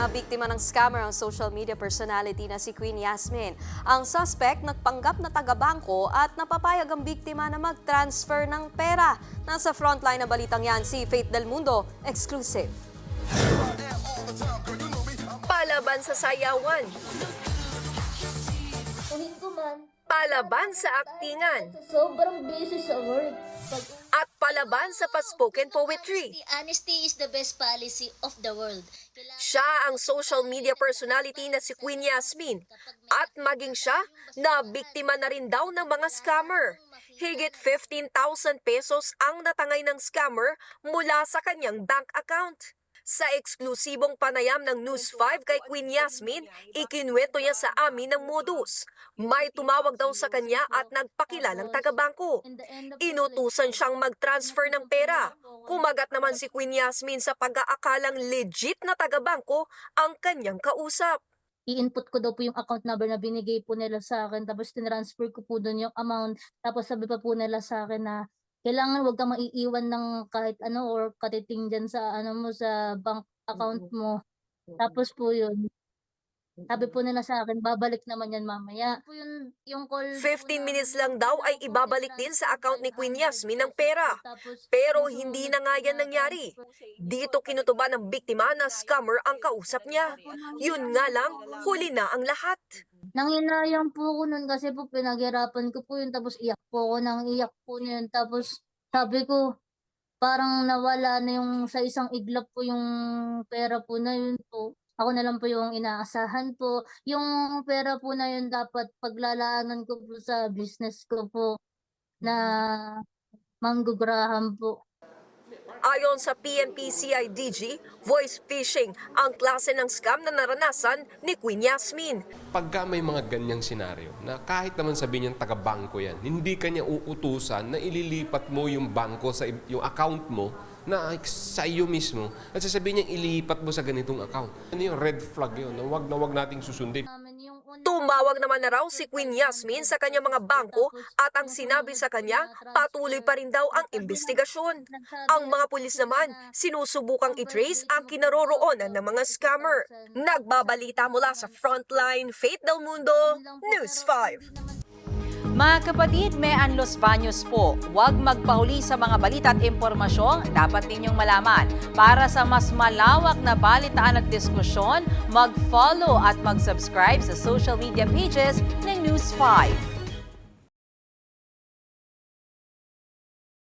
na biktima ng scammer ang social media personality na si Queen Yasmin. Ang suspect nagpanggap na taga-bangko at napapayag ang biktima na mag-transfer ng pera. Nasa frontline ng balitang yan si Faith Del Mundo, exclusive. Palaban sa sayawan, palaban sa aktingan, Sobrang busy sa work. at palaban sa pa-spoken poetry. Honesty is the best policy of the world. Siya ang social media personality na si Queen Yasmin at maging siya na biktima na rin daw ng mga scammer. Higit 15,000 pesos ang natangay ng scammer mula sa kanyang bank account. Sa eksklusibong panayam ng News 5 kay Queen Yasmin, ikinuwento niya sa amin ng modus. May tumawag daw sa kanya at nagpakilalang taga-bangko. Inutusan siyang mag-transfer ng pera. Kumagat naman si Queen Yasmin sa pag-aakalang legit na taga-bangko ang kanyang kausap. I-input ko daw po yung account number na binigay po nila sa akin, tapos tinransfer ko po doon yung amount, tapos sabi pa po nila sa akin na kailangan wag kang maiiwan ng kahit ano or katiting dyan sa ano mo sa bank account mo. Tapos po yun, sabi po nila sa akin, babalik naman yan mamaya. Po yun, yung call 15 minutes lang daw ay ibabalik din sa account ni Queen Yasmin ng pera. Pero hindi na nga yan nangyari. Dito kinutuban ng biktima na scammer ang kausap niya. Yun nga lang, huli na ang lahat. Nanginayang po ako nun kasi po pinaghirapan ko po yun, tapos iyak po ako nang iyak po yun. Tapos sabi ko, parang nawala na yung sa isang iglap po yung pera po na yun po. Ako na lang po yung inaasahan po. Yung pera po na yun dapat paglalaanan ko po sa business ko po na manggugurahan po. Ayon sa PNP-CIDG, voice phishing ang klase ng scam na naranasan ni Queen Yasmin. Pagka may mga ganyang senaryo na kahit naman sabihin niyang taga-bangko yan, hindi kanya uutusan na ililipat mo yung bangko sa yung account mo na sa iyo mismo at sasabihin niyang ilipat mo sa ganitong account. Ano yung red flag yun? Na wag nating susundin. Tumawag naman na raw si Queen Yasmin sa kanyang mga bangko at ang sinabi sa kanya, patuloy pa rin daw ang investigasyon. Ang mga pulis naman, sinusubukang i-trace ang kinaroroonan ng mga scammer. Nagbabalita mula sa Frontline, Faith Del Mundo, News 5. Mga kapatid, may Los Baños po. Huwag magpahuli sa mga balita at impormasyong dapat ninyong malaman. Para sa mas malawak na balitaan at diskusyon, mag-follow at mag-subscribe sa social media pages ng News 5.